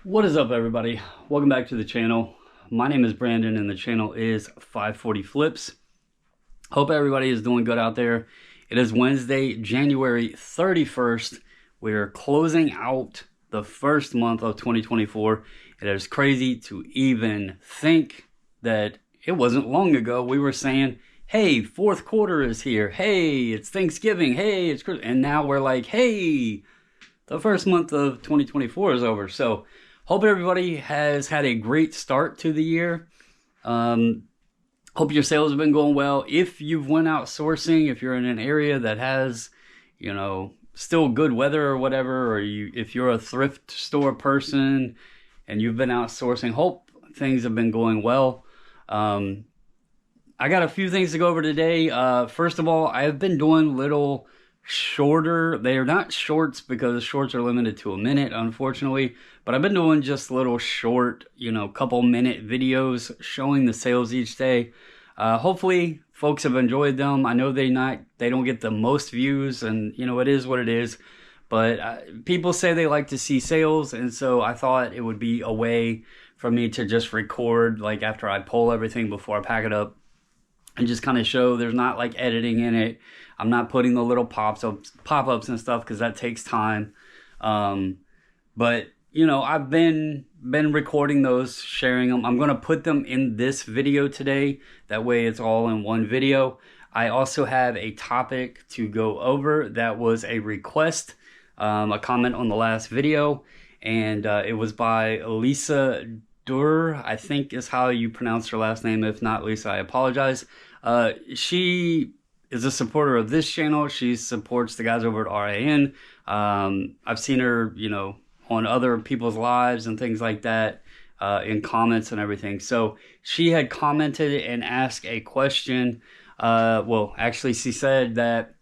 What is up, everybody? Welcome back to the channel. My name is Brandon and the channel is 540 Flips. Hope everybody is doing good out there. It is Wednesday, January 31st. We're closing out the first month of 2024. It is crazy to even think that it wasn't long ago we were saying, hey, fourth quarter is here. Hey, it's Thanksgiving. Hey, it's Christmas. And now we're like, hey, the first month of 2024 is over. So hope everybody has had a great start to the year. Hope your sales have been going well. If you've went out sourcing, if you're in an area that has, still good weather or whatever, or if you're a thrift store person and you've been out sourcing, hope things have been going well. I got a few things to go over today. First of all, I have been doing little shorter, they are not shorts because shorts are limited to a minute, unfortunately, but I've been doing just little short, couple minute videos showing the sales each day. Hopefully folks have enjoyed them. I know they don't get the most views, and it is what it is, but people say they like to see sales, and so I thought it would be a way for me to just record like after I pull everything before I pack it up and just kind of show there's not like editing in it. I'm not putting the little pop-ups and stuff because that takes time. But I've been recording those, sharing them. I'm going to put them in this video today. That way it's all in one video. I also have a topic to go over that was a request, a comment on the last video, and it was by Lisa Durr, I think is how you pronounce her last name. If not, Lisa, I apologize. She is a supporter of this channel. She supports the guys over at RAN. I've seen her, on other people's lives and things like that, in comments and everything. So she had commented and asked a question. Well, actually, she said that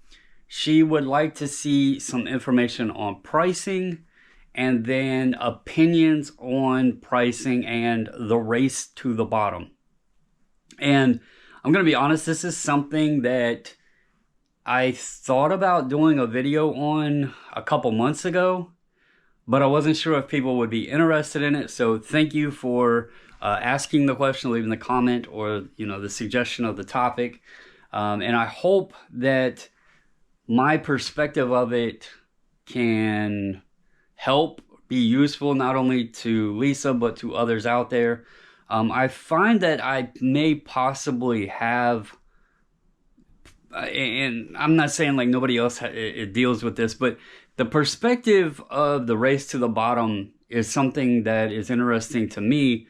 she would like to see some information on pricing and then opinions on pricing and the race to the bottom. And I'm going to be honest, this is something that I thought about doing a video on a couple months ago, but I wasn't sure if people would be interested in it. So thank you for asking the question, leaving the comment, or the suggestion of the topic. And I hope that my perspective of it can help be useful not only to Lisa but to others out there. I find that I may possibly have, and I'm not saying like nobody else it deals with this, but the perspective of the race to the bottom is something that is interesting to me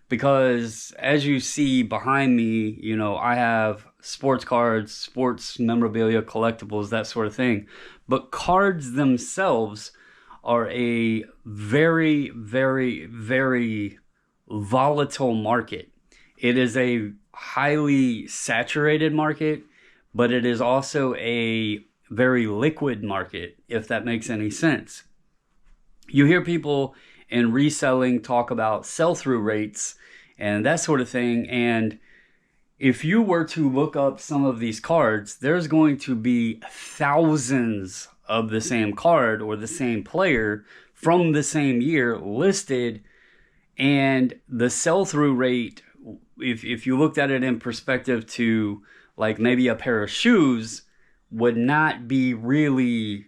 because as you see behind me, I have sports cards, sports memorabilia, collectibles, that sort of thing. But cards themselves are a very, very, very volatile market. It is a highly saturated market, but it is also a very liquid market, if that makes any sense. You hear people in reselling talk about sell-through rates and that sort of thing, and if you were to look up some of these cards, there's going to be thousands of the same card or the same player from the same year listed, and the sell-through rate, if you looked at it in perspective to like maybe a pair of shoes, would not be really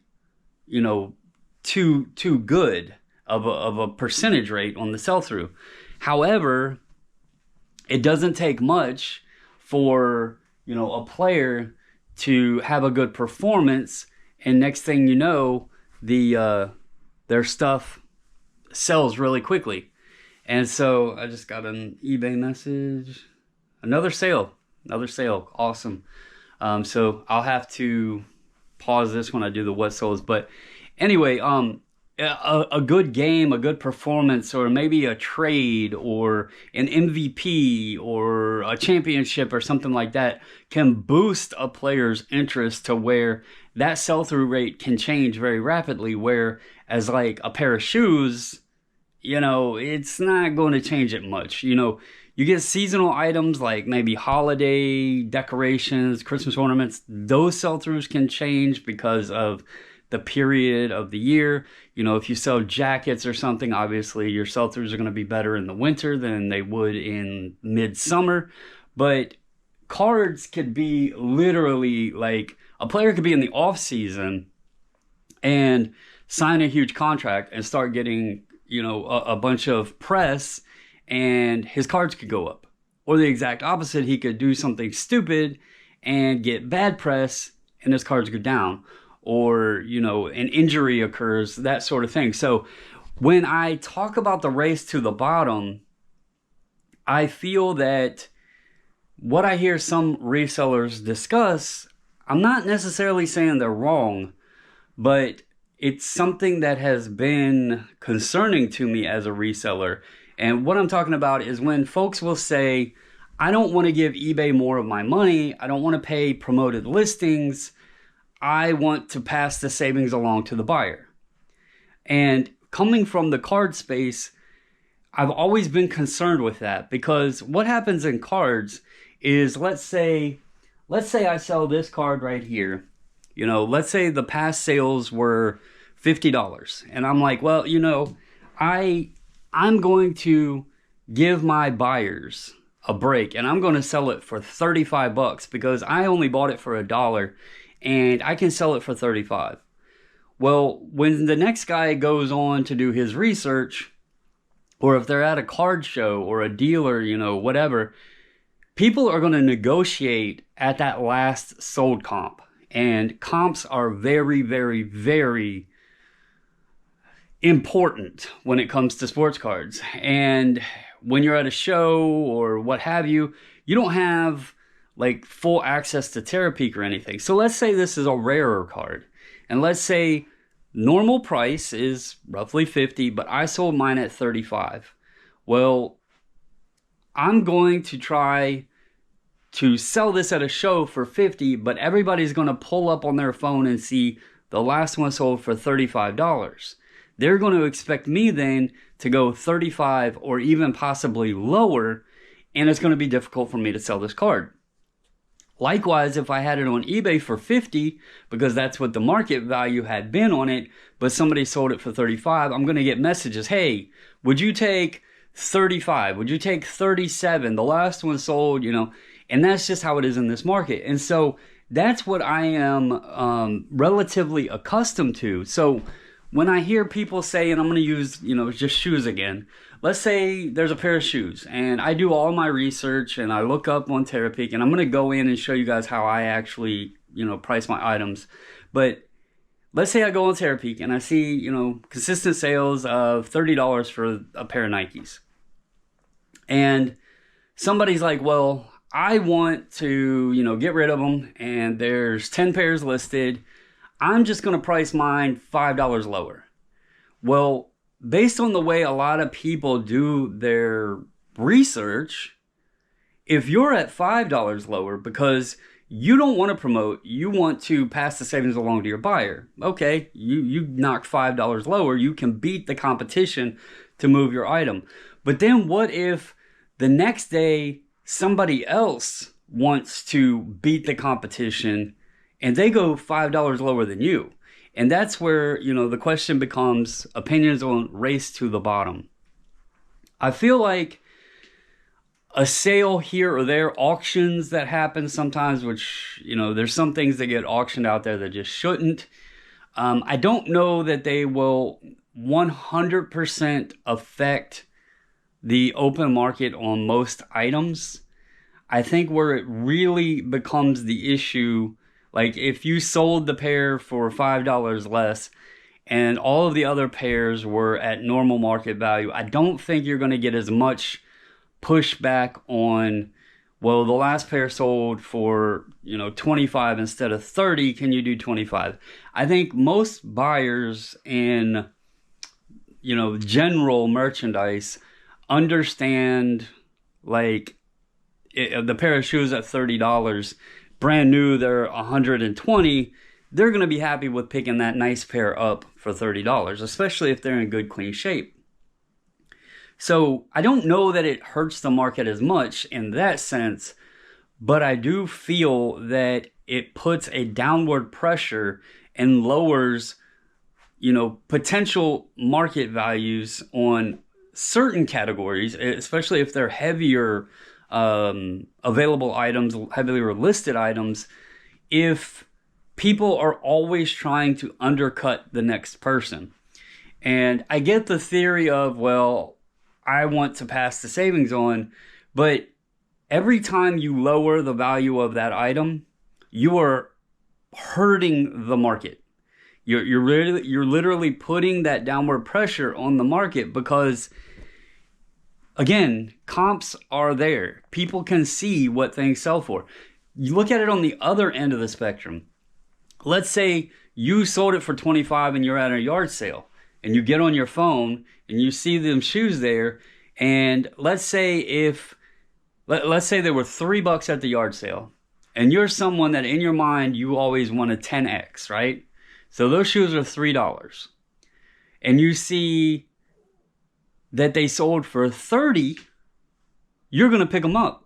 too good of a percentage rate on the sell-through. However, it doesn't take much for a player to have a good performance, and next thing you know, their stuff sells really quickly. And so I just got an eBay message. Another sale. Awesome. So I'll have to pause this when I do the what sells. But anyway, a good game, a good performance, or maybe a trade or an MVP or a championship or something like that can boost a player's interest to where that sell-through rate can change very rapidly, where as like a pair of shoes, it's not going to change it much. You get seasonal items like maybe holiday decorations, Christmas ornaments. Those sell-throughs can change because of the period of the year. You know, if you sell jackets or something, obviously your sell-throughs are going to be better in the winter than they would in midsummer. But cards could be literally like, a player could be in the off season and sign a huge contract and start getting, you know, a bunch of press, and his cards could go up. Or the exact opposite, he could do something stupid and get bad press and his cards go down. Or, you know, an injury occurs, that sort of thing. So when I talk about the race to the bottom, I feel that what I hear some resellers discuss, I'm not necessarily saying they're wrong, but it's something that has been concerning to me as a reseller. And what I'm talking about is when folks will say, I don't want to give eBay more of my money. I don't want to pay promoted listings. I want to pass the savings along to the buyer. And coming from the card space, I've always been concerned with that, because what happens in cards is, let's say I sell this card right here. You know, let's say the past sales were $50. And I'm like, well, you know, I'm going to give my buyers a break and I'm going to sell it for $35 because I only bought it for $1 and I can sell it for $35. Well, when the next guy goes on to do his research, or if they're at a card show or a dealer, you know, whatever, people are going to negotiate at that last sold comp. And comps are very, very, very important when it comes to sports cards. And when you're at a show or what have you, you don't have like full access to Terapeak or anything. So let's say this is a rarer card. And let's say normal price is roughly 50, but I sold mine at 35. Well, I'm going to try to sell this at a show for 50, but everybody's going to pull up on their phone and see the last one sold for $35. They're going to expect me then to go 35 or even possibly lower, and it's going to be difficult for me to sell this card. Likewise, if I had it on eBay for 50, because that's what the market value had been on it, but somebody sold it for 35, I'm going to get messages, hey, would you take 35? Would you take 37? The last one sold, you know, and that's just how it is in this market. And so that's what I am relatively accustomed to. So when I hear people say, and I'm going to use, you know, just shoes again. Let's say there's a pair of shoes and I do all my research and I look up on Terapeak, and I'm going to go in and show you guys how I actually, you know, price my items. But let's say I go on Terapeak and I see, you know, consistent sales of $30 for a pair of Nikes. And somebody's like, well, I want to, you know, get rid of them and there's 10 pairs listed. I'm just going to price mine $5 lower. Well, based on the way a lot of people do their research, if you're at $5 lower because you don't want to promote, you want to pass the savings along to your buyer. Okay, you knock $5 lower, you can beat the competition to move your item. But then what if the next day somebody else wants to beat the competition and they go $5 lower than you? And that's where, you know, the question becomes opinions on race to the bottom. I feel like a sale here or there, auctions that happen sometimes, which, you know, there's some things that get auctioned out there that just shouldn't. I don't know that they will 100% affect the open market on most items. I think where it really becomes the issue, like if you sold the pair for $5 less and all of the other pairs were at normal market value, I don't think you're going to get as much pushback on, well, the last pair sold for, you know, 25 instead of 30. Can you do 25? I think most buyers in, you know, general merchandise understand, like, the pair of shoes at $30, brand new, they're $120. They're going to be happy with picking that nice pair up for $30, especially if they're in good, clean shape. So I don't know that it hurts the market as much in that sense, but I do feel that it puts a downward pressure and lowers potential market values on certain categories, especially if they're heavier available items, heavier listed items, if people are always trying to undercut the next person. And I get the theory of, well, I want to pass the savings on, but every time you lower the value of that item, you are hurting the market. You're literally putting that downward pressure on the market because, again, comps are there. People can see what things sell for. You look at it on the other end of the spectrum. Let's say you sold it for $25 and you're at a yard sale, and you get on your phone and you see them shoes there, and let's say there were $3 at the yard sale, and you're someone that in your mind you always want a 10x, right? So those shoes are $3, and you see that they sold for $30, you're going to pick them up.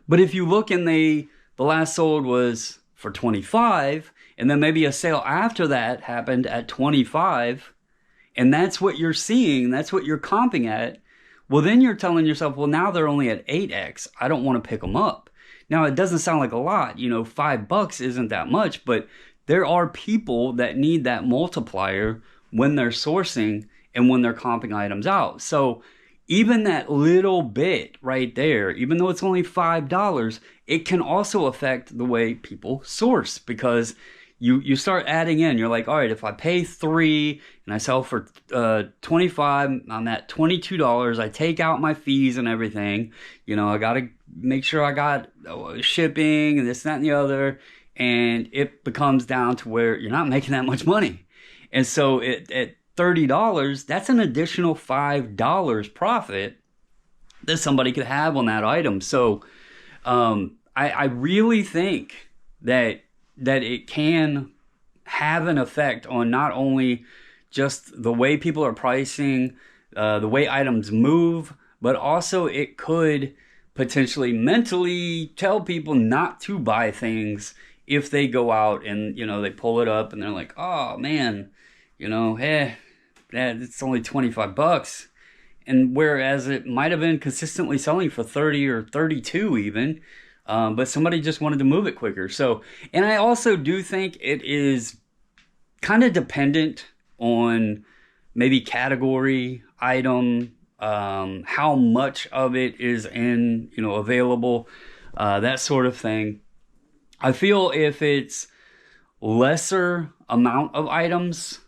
But if you look and the last sold was for $25, and then maybe a sale after that happened at $25, and that's what you're seeing, that's what you're comping at, well, then you're telling yourself, well, now they're only at 8x. I don't want to pick them up. Now, it doesn't sound like a lot. $5 isn't that much, but there are people that need that multiplier when they're sourcing and when they're comping items out. So even that little bit right there, even though it's only $5, it can also affect the way people source, because you start adding in. You're like, all right, if I pay $3 and I sell for $25, I'm at $22. I take out my fees and everything. I got to make sure I got shipping and this, that, and the other. And it becomes down to where you're not making that much money. And so at $30, that's an additional $5 profit that somebody could have on that item. So I really think that it can have an effect on not only just the way people are pricing, the way items move, but also it could potentially mentally tell people not to buy things if they go out and, they pull it up and they're like, oh man, it's only $25. And whereas it might have been consistently selling for 30 or 32 even, but somebody just wanted to move it quicker. So, and I also do think it is kind of dependent on maybe category, item, how much of it is available, that sort of thing. I feel if it's lesser amount of items,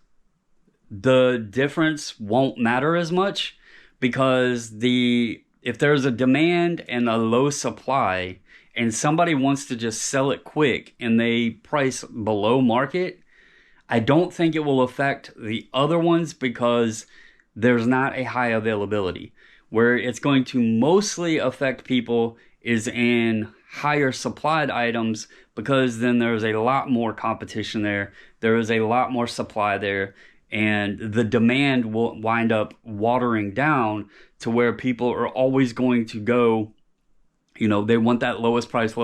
the difference won't matter as much, because if there's a demand and a low supply and somebody wants to just sell it quick and they price below market, I don't think it will affect the other ones because there's not a high availability. Where it's going to mostly affect people is in higher supplied items, because then there's a lot more competition there. There is a lot more supply there, and the demand will wind up watering down to where people are always going to go, they want that lowest price.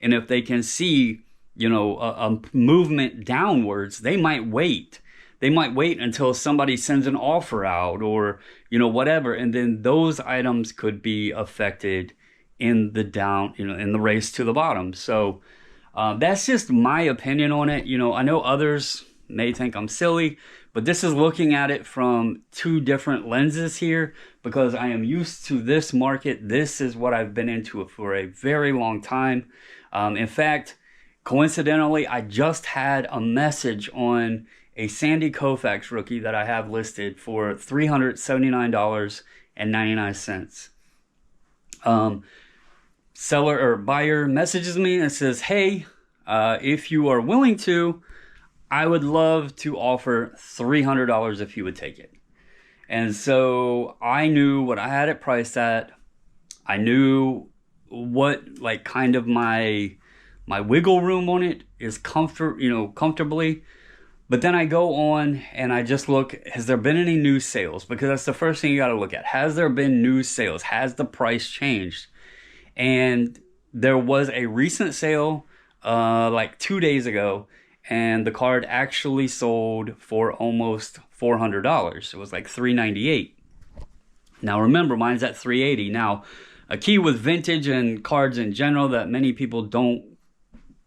And if they can see, a movement downwards, they might wait. They might wait until somebody sends an offer out or, whatever. And then those items could be affected in the down, in the race to the bottom. So that's just my opinion on it. I know others may think I'm silly, but this is looking at it from two different lenses here, because I am used to this market. This is what I've been into for a very long time. In fact, coincidentally, I just had a message on a Sandy Koufax rookie that I have listed for $379.99. Seller or buyer messages me and says, hey, if you are willing to, I would love to offer $300 if you would take it. And so I knew what I had it priced at. I knew what kind of my wiggle room on it is comfortably. But then I go on and I just look, has there been any new sales? Because that's the first thing you got to look at. Has there been new sales? Has the price changed? And there was a recent sale 2 days ago, and the card actually sold for almost $400. It was like $398. Now remember, mine's at $380. Now, a key with vintage and cards in general that many people don't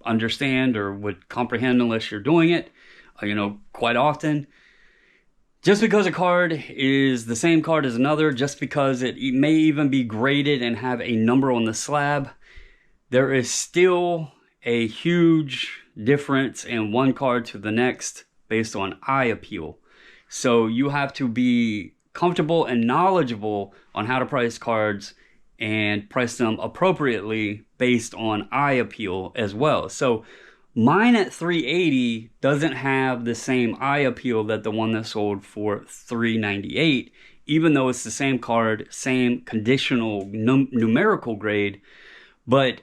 understand or would comprehend unless you're doing it, quite often. Just because a card is the same card as another, just because it may even be graded and have a number on the slab, there is still a huge difference in one card to the next based on eye appeal. So you have to be comfortable and knowledgeable on how to price cards and price them appropriately based on eye appeal as well. So mine at $380 doesn't have the same eye appeal that the one that sold for $398, even though it's the same card, same conditional numerical grade. But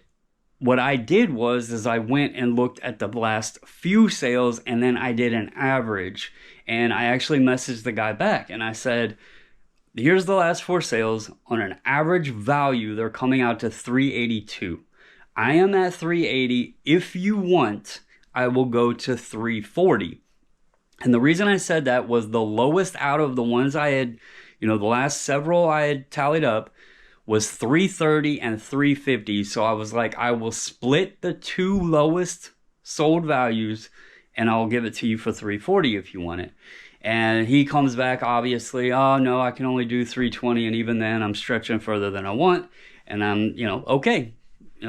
what I did was I went and looked at the last few sales, and then I did an average. And I actually messaged the guy back and I said, here's the last 4 sales. On an average value, they're coming out to $382. I am at $380. If you want, I will go to $340. And the reason I said that was the lowest out of the ones I had, the last several I had tallied up was $330 and $350. So I was like, I will split the 2 lowest sold values and I'll give it to you for $340 if you want it. And he comes back, obviously, oh no, I can only do $320, and even then I'm stretching further than I want. And I'm, okay,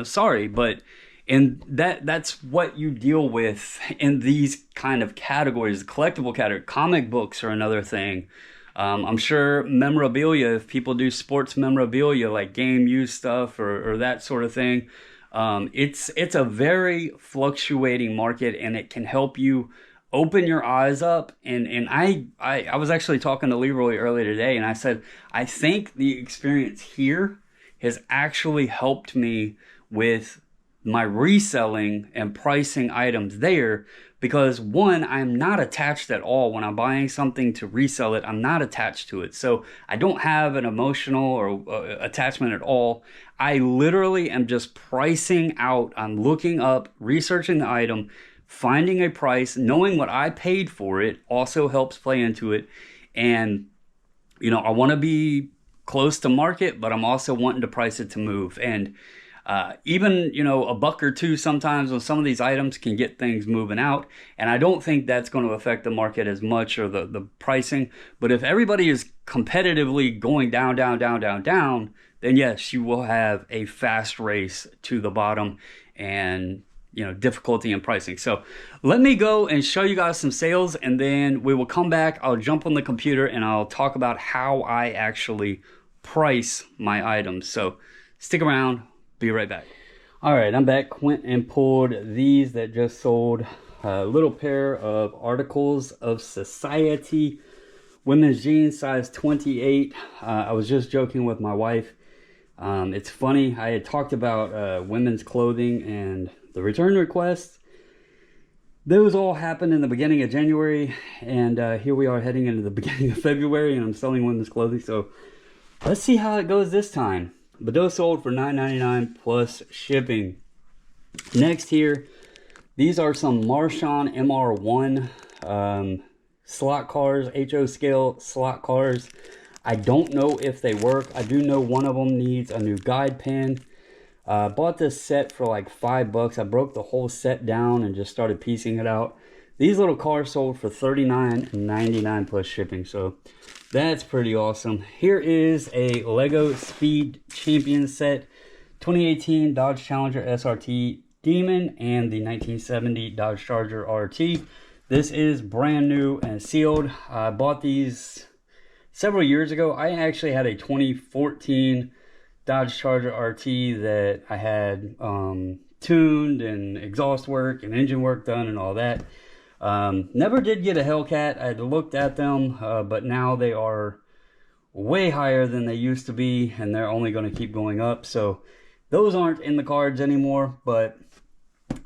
sorry, but that's what you deal with in these kind of categories. Collectible category, comic books are another thing. I'm sure memorabilia, if people do sports memorabilia like game used stuff or that sort of thing, it's a very fluctuating market, and it can help you open your eyes up. And I was actually talking to Leroy earlier today, and I said, I think the experience here has actually helped me with my reselling and pricing items there, because one, I'm not attached at all. When I'm buying something to resell it, I'm not attached to it. So I don't have an emotional or attachment at all. I literally am just pricing out. I'm looking up, researching the item, finding a price, knowing what I paid for it also helps play into it. And, I want to be close to market, but I'm also wanting to price it to move. And even, a buck or two sometimes on some of these items can get things moving out. And I don't think that's going to affect the market as much, or the pricing. But if everybody is competitively going down, then yes, you will have a fast race to the bottom and, difficulty in pricing. So let me go and show you guys some sales, and then we will come back. I'll jump on the computer and I'll talk about how I actually price my items. So stick around. Be right back. All right, I'm back. Went and pulled these that just sold. A little pair of Articles of Society women's jeans, size 28. I was just joking with my wife. It's funny, I had talked about women's clothing and the return requests. Those all happened in the beginning of January, and here we are heading into the beginning of February, and I'm selling women's clothing. So let's see how it goes this time. But those sold for $9.99 plus shipping. Next here, these are some Marchand MR1 slot cars, HO scale slot cars. I don't know if they work. I do know one of them needs a new guide pin. Bought this set for like $5. I broke the whole set down and just started piecing it out. These little cars sold for $39.99 plus shipping. So that's pretty awesome. Here is a Lego Speed Champion set. 2018 Dodge Challenger SRT Demon and the 1970 Dodge Charger RT. This is brand new and sealed. I bought these several years ago. I actually had a 2014 Dodge Charger RT that I had tuned and exhaust work and engine work done and all that. Never did get a Hellcat. I looked at them, but now they are way higher than they used to be, and they're only going to keep going up. So those aren't in the cards anymore, but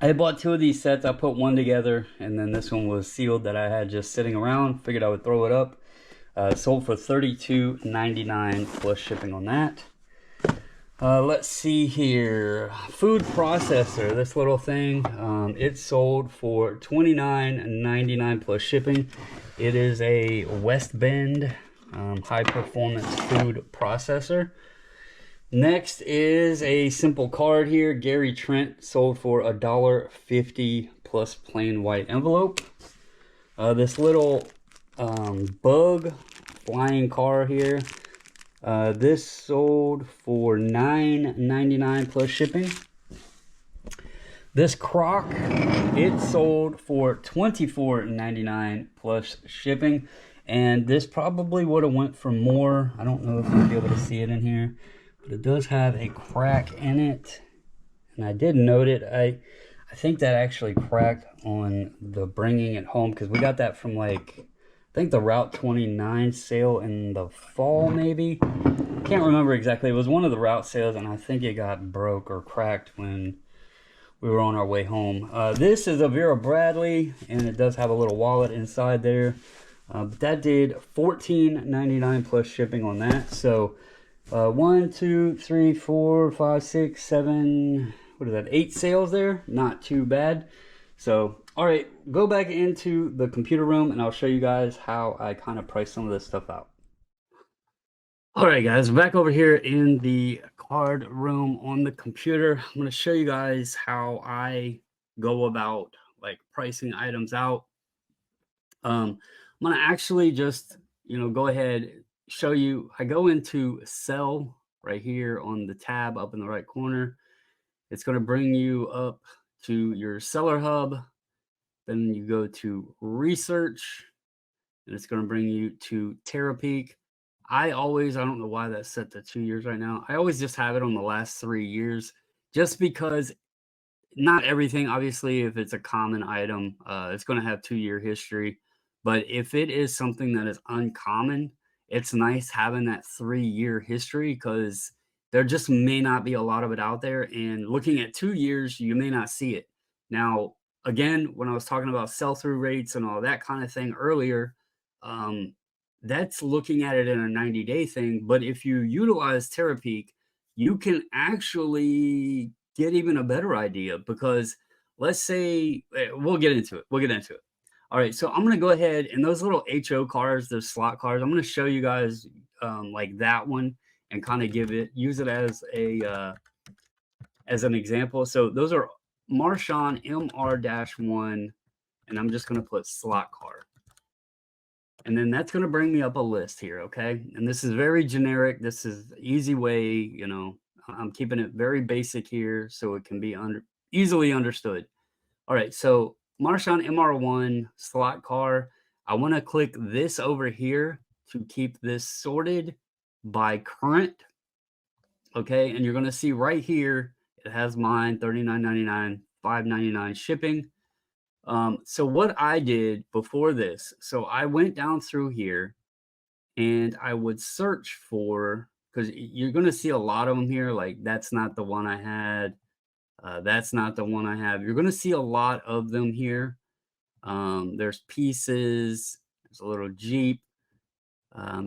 I bought 2 of these sets. I put one together, and then this one was sealed that I had just sitting around. Figured I would throw it up. Sold for $32.99 plus shipping on that. Let's see here. Food processor, this little thing, it sold for $29.99 plus shipping. It is a West Bend high performance food processor. Next is a simple card here. Gary Trent sold for $1.50 plus plain white envelope. This little bug flying car here. This sold for $9.99 plus shipping. This crock, it sold for $24.99 plus shipping. And this probably would have went for more. I don't know if you'll be able to see it in here, but it does have a crack in it. And I did note it. I think that actually cracked on the bringing it home, because we got that from like, I think the Route 29 sale in the fall, maybe. Can't remember exactly. It was one of the route sales, and I think it got broke or cracked when we were on our way home. This is a Vera Bradley, and it does have a little wallet inside there. But that did $14.99 plus shipping on that. So 1, 2, 3, 4, 5, 6, 7, what is that, 8 sales there. Not too bad. So all right, go back into the computer room and I'll show you guys how I kind of price some of this stuff out. All right, guys, back over here in the card room on the computer. I'm going to show you guys how I go about like pricing items out. I'm going to actually just, go ahead, show you. I go into sell right here on the tab up in the right corner. It's going to bring you up to your seller hub. Then you go to research, and it's going to bring you to Terapeak. I don't know why that's set to 2 years right now. I always just have it on the last 3 years, just because not everything, obviously, if it's a common item, it's going to have 2-year history. But if it is something that is uncommon, it's nice having that 3-year history, because there just may not be a lot of it out there. And looking at 2 years, you may not see it. Now, again, when I was talking about sell-through rates and all that kind of thing earlier, that's looking at it in a 90-day thing. But if you utilize Terapeak, you can actually get even a better idea, because let's say we'll get into it. All right, so I'm going to go ahead, and those little HO cards, those slot cards, I'm going to show you guys like that one, and kind of use it as an example. So those are Marshawn MR-1, and I'm just going to put slot card. And then that's going to bring me up a list here, okay? And this is very generic. This is the easy way, I'm keeping it very basic here so it can be easily understood. All right, so Marshawn MR1 slot car. I want to click this over here to keep this sorted by current. Okay, and you're going to see right here, it has mine, $39.99, $5.99 shipping. So what I did before this, so I went down through here and I would search for, because you're going to see a lot of them here, like that's not the one I had. That's not the one I have. You're going to see a lot of them here. There's pieces. There's a little Jeep.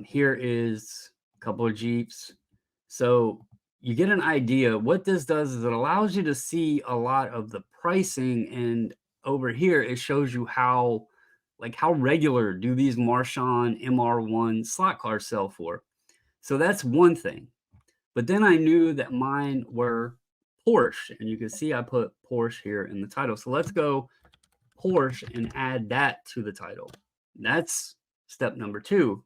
Here is a couple of Jeeps. So you get an idea. What this does is it allows you to see a lot of the pricing, and over here it shows you how regular do these Marshawn MR1 slot cars sell for. So that's one thing. But then I knew that mine were Porsche, and you can see I put Porsche here in the title. So let's go Porsche and add that to the title. That's step number 2,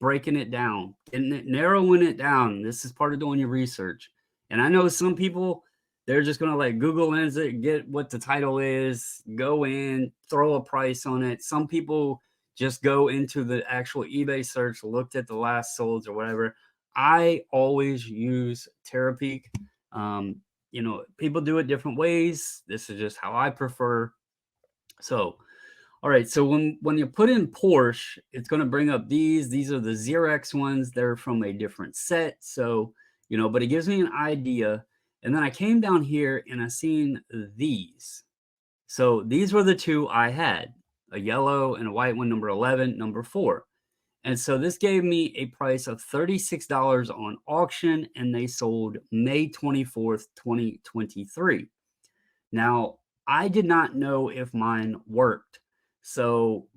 breaking it down, narrowing it down. This is part of doing your research. And I know some people, they're just going to like Google Lens it, get what the title is, go in, throw a price on it. Some people just go into the actual eBay search, looked at the last solds or whatever. I always use Terapeak. People do it different ways. This is just how I prefer. So, all right. So when you put in Porsche, it's going to bring up these. These are the Xerox ones. They're from a different set. So, but it gives me an idea. And then I came down here and I seen these. So these were the 2 I had, a yellow and a white one, number 11, number 4. And so this gave me a price of $36 on auction, and they sold May 24th, 2023. Now, I did not know if mine worked. So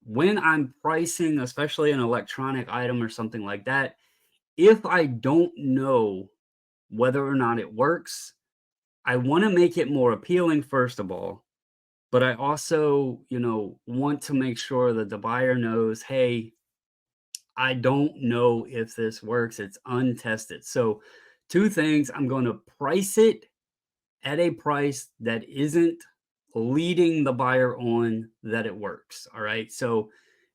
when I'm pricing, especially an electronic item or something like that, if I don't know whether or not it works, I want to make it more appealing, first of all. But I also, want to make sure that the buyer knows, hey, I don't know if this works. It's untested. So, two things, I'm going to price it at a price that isn't leading the buyer on that it works. All right. So,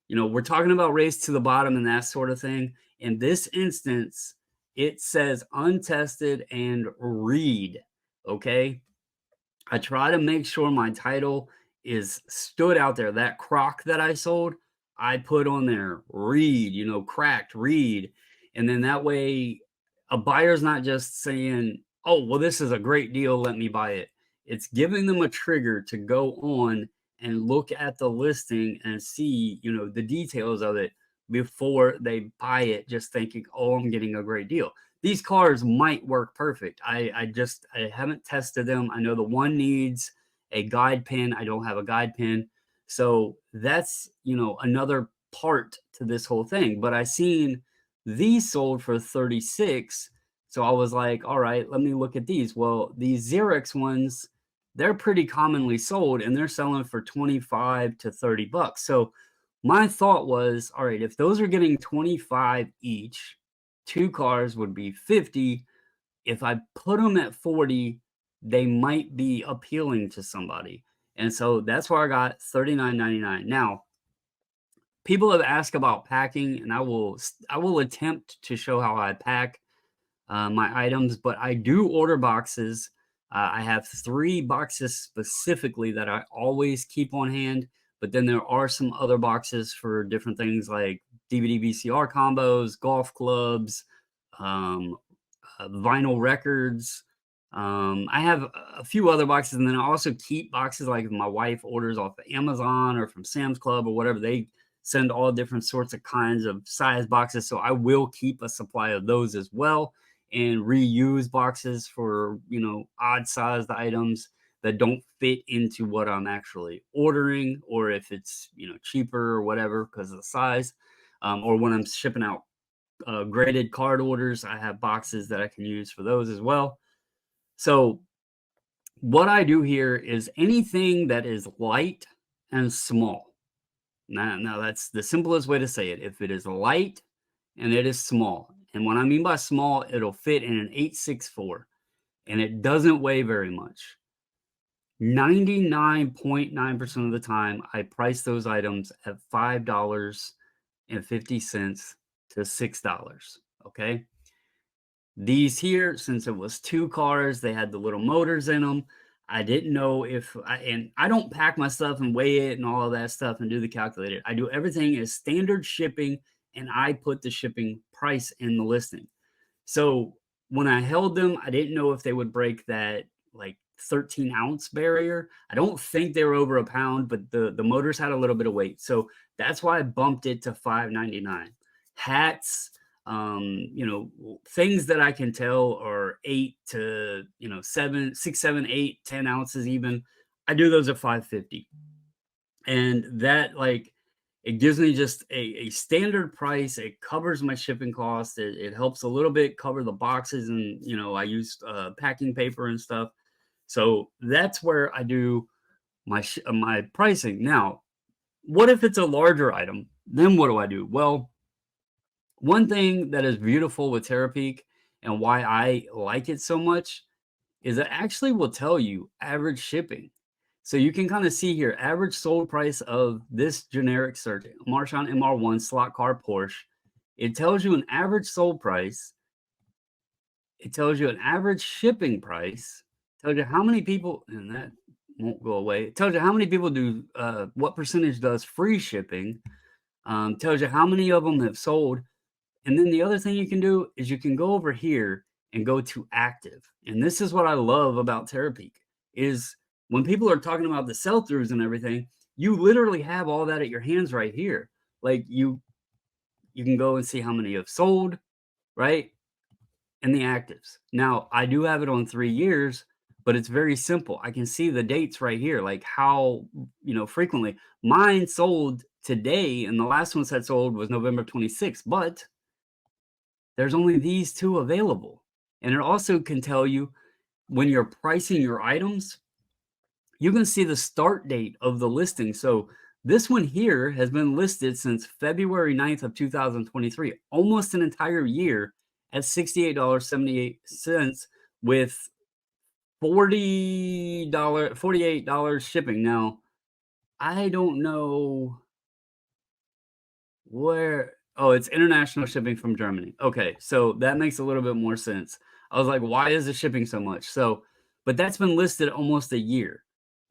we're talking about race to the bottom and that sort of thing. In this instance, it says untested and read. Okay. I try to make sure my title is stood out there. That crock that I sold, I put on there, read, cracked, read. And then that way a buyer's not just saying, oh, well, this is a great deal, let me buy it. It's giving them a trigger to go on and look at the listing and see, the details of it before they buy it, just thinking, oh, I'm getting a great deal. These cars might work perfect. I haven't tested them. I know the one needs a guide pin. I don't have a guide pin. So that's, another part to this whole thing. But I seen these sold for 36. So I was like, all right, let me look at these. Well, these Xerox ones, they're pretty commonly sold and they're selling for 25 to 30 bucks. So my thought was, all right, if those are getting 25 each, two cars would be 50. If I put them at 40, they might be appealing to somebody. And so that's where I got $39.99. Now, people have asked about packing, and I will attempt to show how I pack my items, but I do order boxes. I have 3 boxes specifically that I always keep on hand, but then there are some other boxes for different things like DVD VCR combos, golf clubs, um, vinyl records. I have a few other boxes, and then I also keep boxes like if my wife orders off of Amazon or from Sam's Club or whatever. They send all different sorts of kinds of size boxes, so I will keep a supply of those as well and reuse boxes for odd sized items that don't fit into what I'm actually ordering, or if it's cheaper or whatever because of the size, or when I'm shipping out graded card orders, I have boxes that I can use for those as well. So what I do here is anything that is light and small. Now that's the simplest way to say it. If it is light and it is small, and what I mean by small, it'll fit in an 864 and it doesn't weigh very much. 99.9% of the time, I price those items at $5.50 to $6. Okay. These here, since it was 2 cars, they had the little motors in them. I didn't know and I don't pack my stuff and weigh it and all of that stuff and do the calculator. I do everything as standard shipping, and I put the shipping price in the listing. So when I held them, I didn't know if they would break that like 13-ounce barrier. I don't think they were over a pound, but the motors had a little bit of weight. So that's why I bumped it to $5.99. Hats, things that I can tell are 8 to 7, 6, 7, 8, 10 ounces even. I do those at $5.50. And that, like, it gives me just a standard price. It covers my shipping cost. It helps a little bit cover the boxes, and I use packing paper and stuff. So that's where I do my pricing. Now, what if it's a larger item? Then what do I do? Well, one thing that is beautiful with Terapeak and why I like it so much is it actually will tell you average shipping. So you can kind of see here, average sold price of this generic search, Marchand MR1 slot car Porsche. It tells you an average sold price. It tells you an average shipping price. It tells you how many people, and that won't go away. It tells you how many people do, what percentage does free shipping. Tells you how many of them have sold. And then the other thing you can do is you can go over here and go to active. And this is what I love about Terapeak is when people are talking about the sell-throughs and everything, you literally have all that at your hands right here. Like you can go and see how many have sold, right? And the actives. Now, I do have it on 3 years, but it's very simple. I can see the dates right here, like how, frequently. Mine sold today, and the last one that sold was November 26th, but there's only these 2 available. And it also can tell you when you're pricing your items, you can see the start date of the listing. So this one here has been listed since February 9th of 2023, almost an entire year at $68.78 with $48 shipping. Now, I don't know where. Oh, it's international shipping from Germany. Okay, so that makes a little bit more sense. I was like, why is it shipping so much? So, but that's been listed almost a year.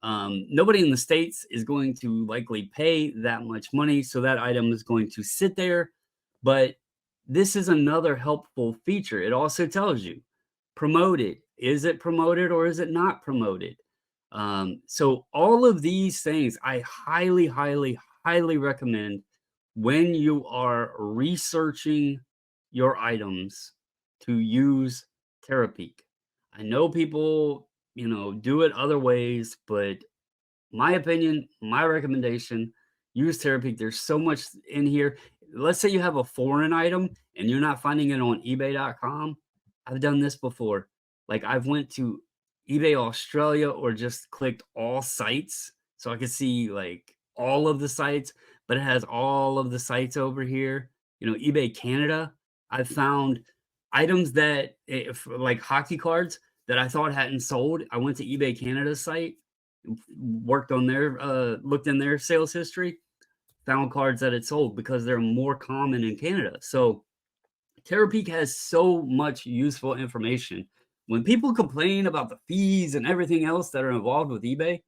Nobody in the States is going to likely pay that much money, so that item is going to sit there. But this is another helpful feature. It also tells you promoted. Is it promoted or is it not promoted? So all of these things I highly, highly, highly recommend when you are researching your items to use Terapeak. I know people, do it other ways, but my opinion, my recommendation, use Terapeak. There's so much in here. Let's say you have a foreign item and you're not finding it on eBay.com. I've done this before. Like I've went to eBay Australia or just clicked all sites so I could see like all of the sites, but it has all of the sites over here. eBay Canada. I've found items that like hockey cards that I thought hadn't sold. I went to eBay Canada's site, worked on their looked in their sales history, found cards that had sold because they're more common in Canada. So Terapeak has so much useful information. When people complain about the fees and everything else that are involved with eBay,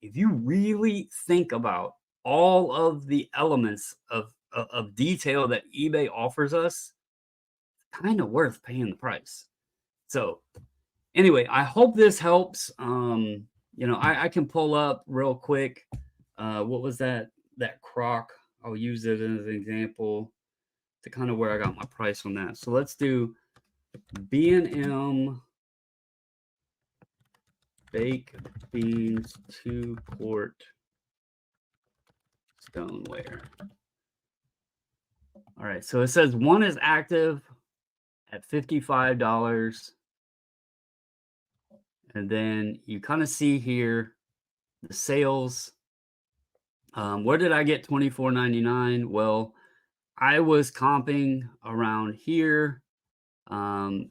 if you really think about all of the elements of detail that eBay offers us, kind of worth paying the price. So anyway, I hope this helps. I can pull up real quick. What was that crock? I'll use it as an example to kind of where I got my price on that. So let's do B&M baked beans 2-quart stoneware. All right, so it says one is active at $55. And then you kind of see here the sales. Where did I get $24.99? Well, I was comping around here, and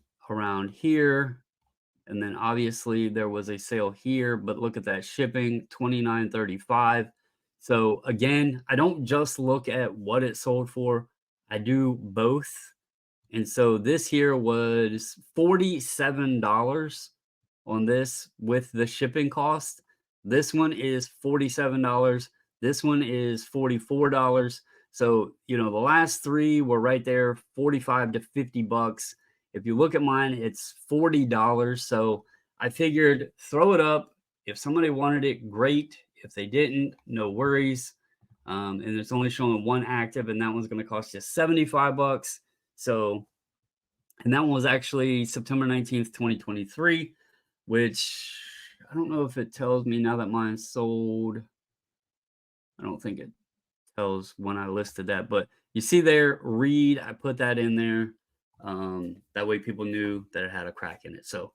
then obviously there was a sale here, but look at that shipping, $29.35. So again, I don't just look at what it sold for, I do both. And so this here was $47 on this with the shipping cost. This one is $47. This one is $44. So, the last 3 were right there, 45 to 50 bucks. If you look at mine, it's $40. So I figured throw it up. If somebody wanted it, great. If they didn't, no worries. And it's only showing one active, and that one's going to cost you 75 bucks. So, and that one was actually September 19th, 2023, which I don't know if it tells me now that mine's sold. I don't think it tells when I listed that, but you see there, read, I put that in there. That way people knew that it had a crack in it. So,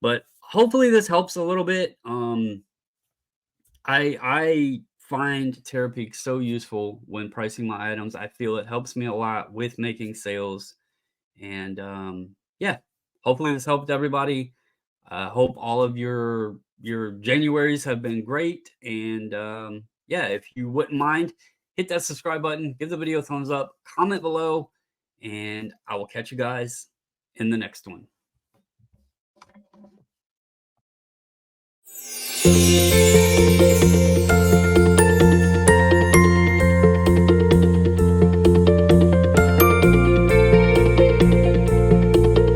but hopefully this helps a little bit. I find Terapeak so useful when pricing my items. I feel it helps me a lot with making sales. And yeah, hopefully this helped everybody. I hope all of your Januaries have been great. And yeah, if you wouldn't mind, hit that subscribe button, give the video a thumbs up, comment below, and I will catch you guys in the next one.